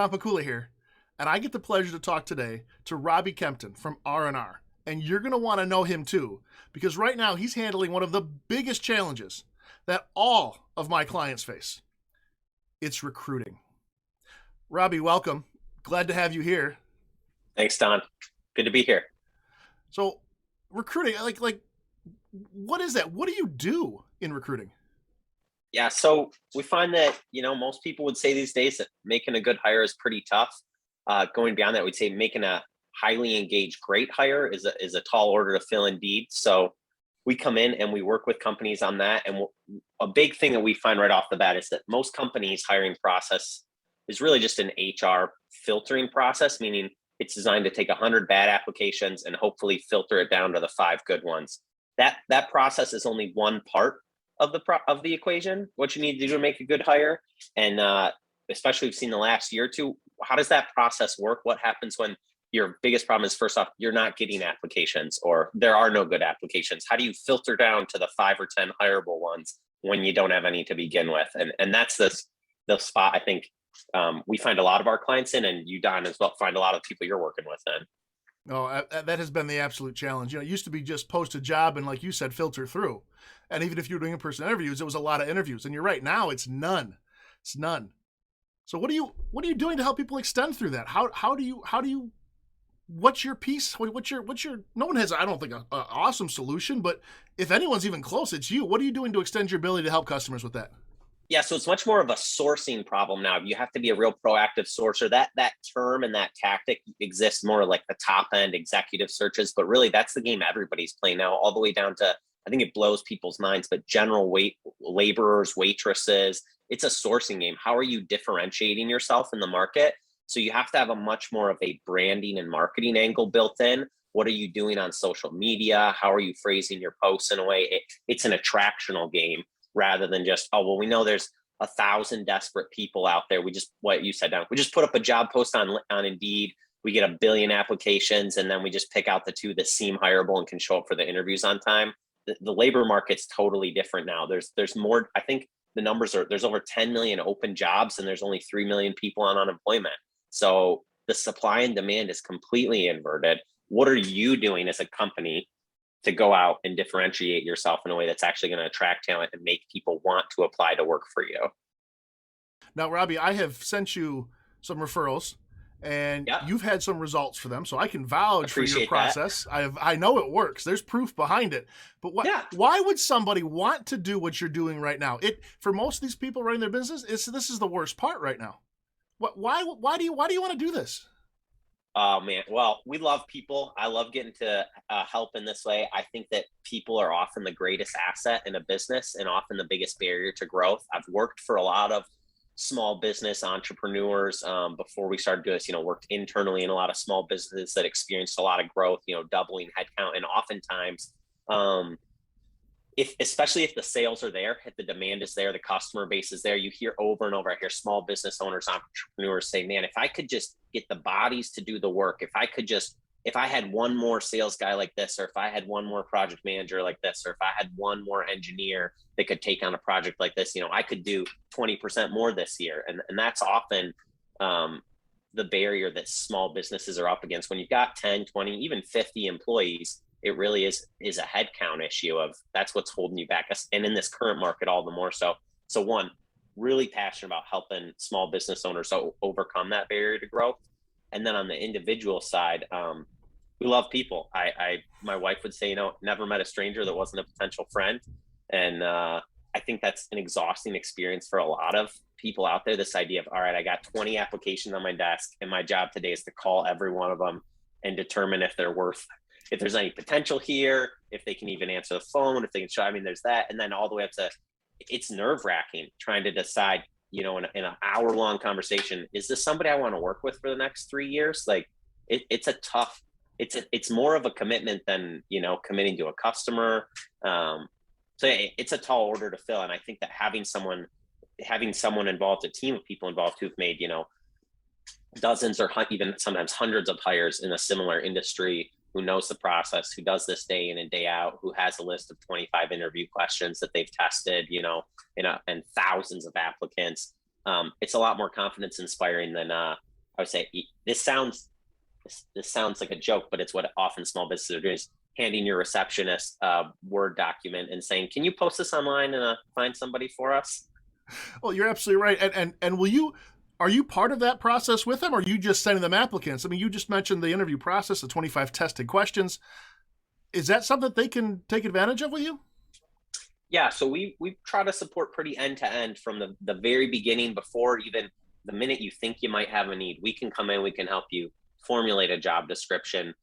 Don Pakula here, and I get the pleasure to talk today to Robby Kempton from R&R. And you're going to want to know him too, because right now he's handling one of the biggest challenges that all of my clients face. It's recruiting. Robby, welcome. Glad to have you here. Thanks, Don. Good to be here. So, recruiting, like, what is that? What do you do in recruiting? Yeah, so we find that, most people would say these days that making a good hire is pretty tough. Going beyond that, we'd say making a highly engaged great hire is a tall order to fill indeed. So we come in and we work with companies on that. And a big thing that we find right off the bat is that most companies' hiring process is really just an HR filtering process, meaning it's designed to take 100 bad applications and hopefully filter it down to the 5 good ones. That process is only one part of the equation. What you need to do to make a good hire, and especially we've seen the last year or two. How does that process work? What happens when your biggest problem is, first off, you're not getting applications, or there are no good applications? How do you filter down to the 5 or 10 hireable ones when you don't have any to begin with? And that's the spot I think we find a lot of our clients in, and you, Don, as well, find a lot of people you're working with in. Oh, that has been the absolute challenge. It used to be just post a job and, like you said, filter through. And even if you were doing in-person interviews, it was a lot of interviews. And you're right, now it's none. It's none. So what are you doing to help people extend through that? How do you what's your piece? What's your no one has, I don't think, a awesome solution, but if anyone's even close, it's you. What are you doing to extend your ability to help customers with that? Yeah, so it's much more of a sourcing problem now. You have to be a real proactive sourcer. That term and that tactic exists more like the top end executive searches, but really that's the game everybody's playing now, all the way down to, I think it blows people's minds, but general laborers, waitresses. It's a sourcing game. How are you differentiating yourself in the market? So you have to have a much more of a branding and marketing angle built in. What are you doing on social media? How are you phrasing your posts in a way? It's an attractional game, rather than just, oh, well, we know there's 1,000 desperate people out there. We just, what you said, Don, we just put up a job post on Indeed. We get 1 billion applications, and then we just pick out the 2 that seem hireable and can show up for the interviews on time. The labor market's totally different now. There's more, I think the numbers are, there's over 10 million open jobs, and there's only 3 million people on unemployment. So the supply and demand is completely inverted. What are you doing as a company to go out and differentiate yourself in a way that's actually going to attract talent and make people want to apply to work for you? Now, Robby, I have sent you some referrals, and Yeah, you've had some results for them, so I can vouch for your appreciate that. process. I know it works. There's proof behind it. But Yeah. why would somebody want to do what you're doing right now? It for most of these people running their business, this is the worst part right now. Why do you want to do this? Oh man. Well, we love people. I love getting to help in this way. I think that people are often the greatest asset in a business and often the biggest barrier to growth. I've worked for a lot of small business entrepreneurs before we started doing this. Worked internally in a lot of small businesses that experienced a lot of growth. Doubling headcount, and oftentimes, um, if especially if the sales are there, if the demand is there, the customer base is there, you hear over and over. I hear small business owners, entrepreneurs say, man, if I could just get the bodies to do the work, if I had one more sales guy like this, or if I had one more project manager like this, or if I had one more engineer that could take on a project like this, I could do 20% more this year. And that's often the barrier that small businesses are up against. When you've got 10, 20, even 50 employees, it really is a headcount issue of that's what's holding you back. And in this current market, all the more so. So one, really passionate about helping small business owners overcome that barrier to growth. And then on the individual side, we love people. My wife would say, never met a stranger that wasn't a potential friend. And I think that's an exhausting experience for a lot of people out there. This idea of, all right, I got 20 applications on my desk, and my job today is to call every one of them and determine if there's any potential here, if they can even answer the phone, if they can show. I mean, there's that. And then all the way up to, it's nerve wracking trying to decide, in an hour-long conversation, is this somebody I want to work with for the next 3 years? Like it's a tough, it's more of a commitment than, committing to a customer. So it's a tall order to fill. And I think that having someone involved, a team of people involved who've made, dozens or even sometimes hundreds of hires in a similar industry, who knows the process, who does this day in and day out, who has a list of 25 interview questions that they've tested, and thousands of applicants. It's a lot more confidence inspiring than I would say this sounds like a joke, but it's what often small businesses are doing is handing your receptionist a Word document and saying, "Can you post this online and find somebody for us?" Well, you're absolutely right. And will you? Are you part of that process with them, or are you just sending them applicants? I mean, you just mentioned the interview process, the 25 tested questions. Is that something that they can take advantage of with you? Yeah, so we try to support pretty end to end from the very beginning, before even the minute you think you might have a need. We can come in, we can help you formulate a job description,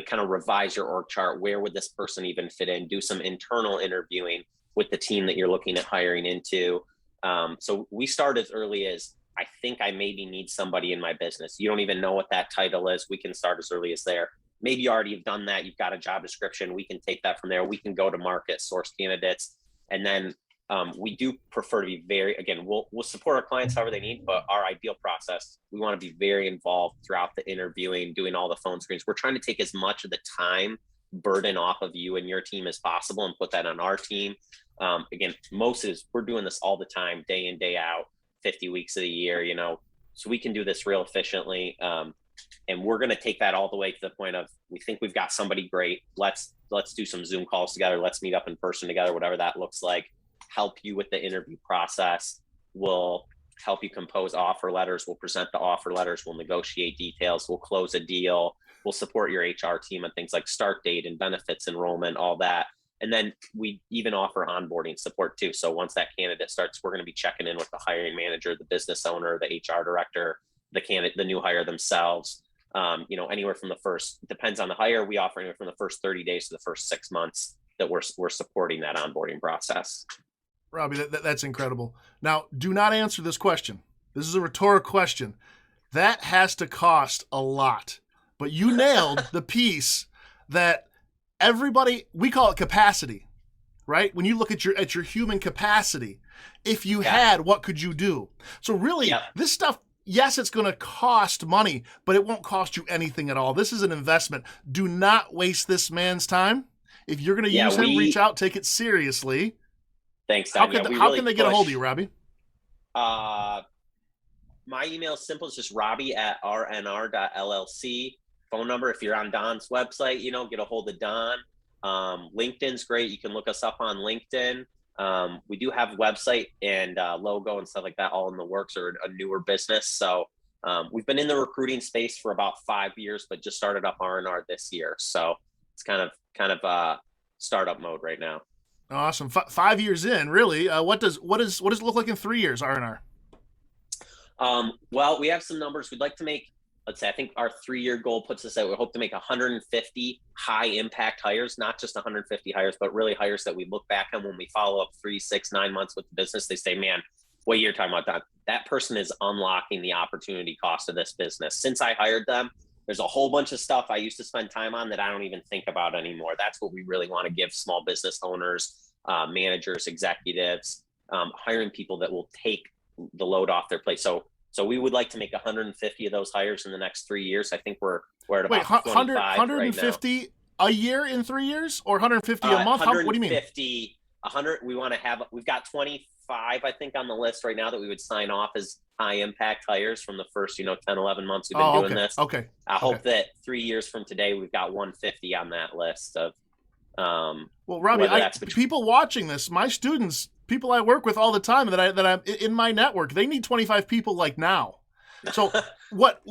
kind of revise your org chart. Where would this person even fit in? Do some internal interviewing with the team that you're looking at hiring into. So we start as early as, I think I maybe need somebody in my business. You don't even know what that title is. We can start as early as there. Maybe you already have done that. You've got a job description. We can take that from there. We can go to market, source candidates, and then we do prefer to be very, again, we'll support our clients however they need, but our ideal process, we want to be very involved throughout the interviewing, doing all the phone screens. We're trying to take as much of the time burden off of you and your team as possible and put that on our team. Again, we're doing this all the time, day in, day out, 50 weeks of the year, so we can do this real efficiently. And we're going to take that all the way to the point of, we think we've got somebody great. Let's do some Zoom calls together. Let's meet up in person together, whatever that looks like. Help you with the interview process. We'll help you compose offer letters. We'll present the offer letters. We'll negotiate details. We'll close a deal. We'll support your HR team on things like start date and benefits enrollment, all that. And then we even offer onboarding support too. So once that candidate starts, we're going to be checking in with the hiring manager, the business owner, the HR director, the candidate, the new hire themselves. Anywhere from the first, depends on the hire, we offer anywhere from the first 30 days to the first 6 months that we're supporting that onboarding process. Robby, that's incredible. Now, do not answer this question. This is a rhetorical question. That has to cost a lot. But you nailed the piece that everybody, we call it capacity, right? When you look at your human capacity, if you had, what could you do? So really, this stuff, yes, it's going to cost money, but it won't cost you anything at all. This is an investment. Do not waste this man's time. If you're going to use him, reach out, take it seriously. Thanks, Don. How can they get a hold of you, Robby? My email is simple. It's just Robby@rnr.llc. Phone number, if you're on Don's website, get a hold of Don. LinkedIn's great. You can look us up on LinkedIn. We do have website and logo and stuff like that all in the works, or a newer business. So we've been in the recruiting space for about 5 years, but just started up R&R this year. So it's kind of startup mode right now. Awesome. 5 years in, really. What does it look like in 3 years, R&R? Well, we have some numbers. We'd like to make, let's say, I think our 3-year goal puts us at, we hope to make 150 high impact hires, not just 150 hires, but really hires that we look back on when we follow up 3, 6, 9 months with the business. They say, man, what you're talking about, Don, that person is unlocking the opportunity cost of this business. Since I hired them, there's a whole bunch of stuff I used to spend time on that I don't even think about anymore. That's what we really want to give small business owners, managers, executives, hiring people that will take the load off their plate. So we would like to make 150 of those hires in the next 3 years. I think we're at about 25 150 right a year in 3 years, or 150 a month? What do you mean? 100. We've got 25, I think, on the list right now that we would sign off as high impact hires from the first, 10, 11 months we've been doing this. Okay. I hope that 3 years from today, we've got 150 on that list of, well, Robby, people watching this, my students, people I work with all the time that I'm in my network, they need 25 people like now. So what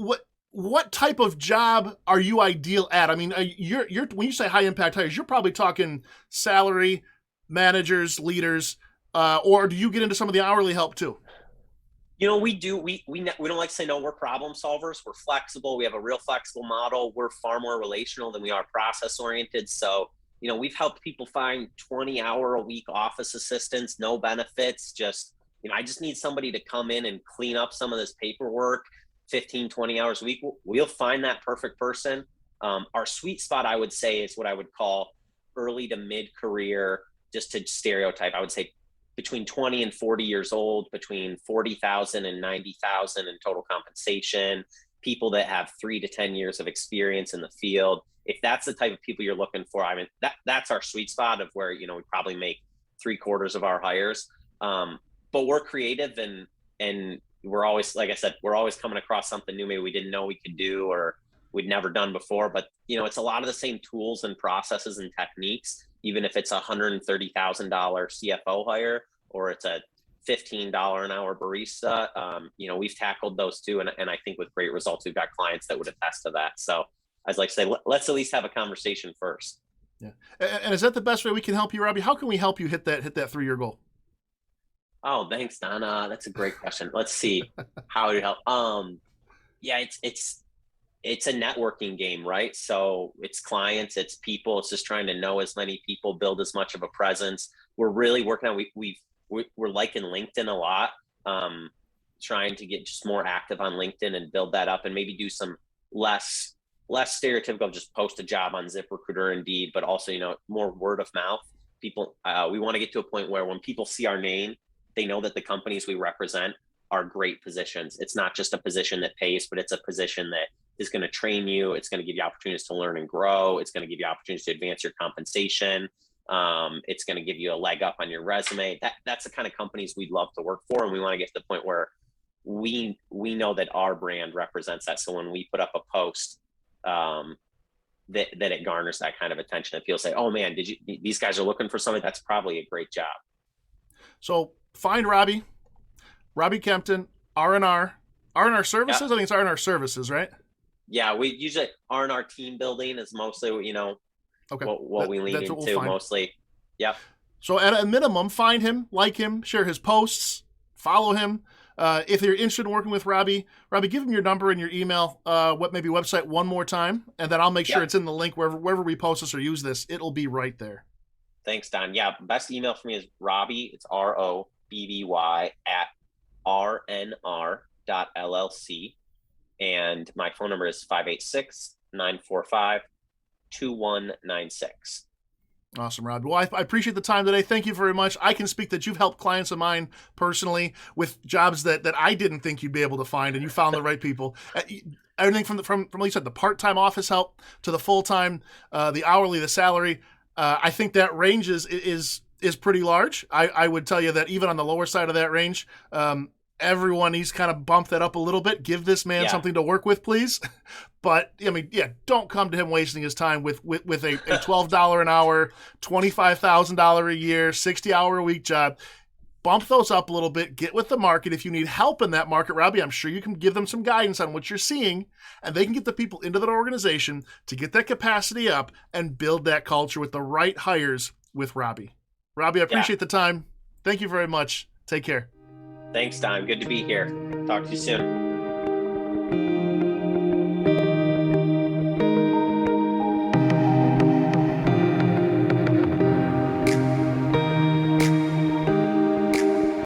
type of job are you ideal at? I mean, you're when you say high impact hires, you're probably talking salary, managers, leaders, or do you get into some of the hourly help too? We do. We don't like to say no. We're problem solvers. We're flexible. We have a real flexible model. We're far more relational than we are process oriented. So, we've helped people find 20-hour-a-week office assistants, no benefits. Just, I just need somebody to come in and clean up some of this paperwork, 15, 20 hours a week. We'll find that perfect person. Our sweet spot, I would say, is what I would call early to mid-career, just to stereotype. I would say between 20 and 40 years old, between 40,000 and 90,000 in total compensation, people that have 3 to 10 years of experience in the field. If that's the type of people you're looking for, I mean, that's our sweet spot of where, we probably make 3/4 of our hires. But we're creative and we're always, like I said, we're always coming across something new maybe we didn't know we could do or we'd never done before. But it's a lot of the same tools and processes and techniques, even if it's a $130,000 CFO hire or it's a $15 an hour barista. We've tackled those too, and I think with great results. We've got clients that would attest to that. So I'd like to say, let's at least have a conversation first. Yeah. And is that the best way we can help you, Robby? How can we help you hit that 3-year goal? Oh, thanks, Donna. That's a great question. Let's see how to help. Yeah, it's a networking game, right? So it's clients, it's people. It's just trying to know as many people, build as much of a presence. We're really working on. We're liking LinkedIn a lot. Trying to get just more active on LinkedIn and build that up, and maybe do some less stereotypical, just post a job on ZipRecruiter, Indeed, but also more word of mouth. People, we want to get to a point where when people see our name, they know that the companies we represent are great positions. It's not just a position that pays, but it's a position that is going to train you. It's going to give you opportunities to learn and grow. It's going to give you opportunities to advance your compensation. It's going to give you a leg up on your resume. That's the kind of companies we'd love to work for. And we want to get to the point where we know that our brand represents that. So when we put up a post, that it garners that kind of attention, that people say, oh man, these guys are looking for somebody. That's probably a great job. So find Robby Kempton, R&R Services. Yep. I think it's R&R Services, right? Yeah, we usually R&R team building is mostly okay. what we lean into mostly. Yep. So at a minimum, find him, like him, share his posts, follow him. If you're interested in working with Robby, give him your number and your email, website one more time, and then I'll make sure it's in the link wherever we post this or use this. It'll be right there. Thanks, Don. Yeah, best email for me is Robby. It's ROBBY @rnr.llc, and my phone number is 586-945-2196. Awesome, Rob. Well, I appreciate the time today. Thank you very much. I can speak that you've helped clients of mine personally with jobs that I didn't think you'd be able to find, and you found the right people. Everything from like you said, the part-time office help to the full-time, the hourly, the salary. I think that range is pretty large. I would tell you that even on the lower side of that range, everyone needs kind of bump that up a little bit. Give this man something to work with, please. But don't come to him wasting his time with a $12 an hour, $25,000 a year, 60-hour a week job. Bump those up a little bit. Get with the market. If you need help in that market, Robby, I'm sure you can give them some guidance on what you're seeing, and they can get the people into that organization to get that capacity up and build that culture with the right hires with Robby. Robby, I appreciate the time. Thank you very much. Take care. Thanks, Don. Good to be here. Talk to you soon.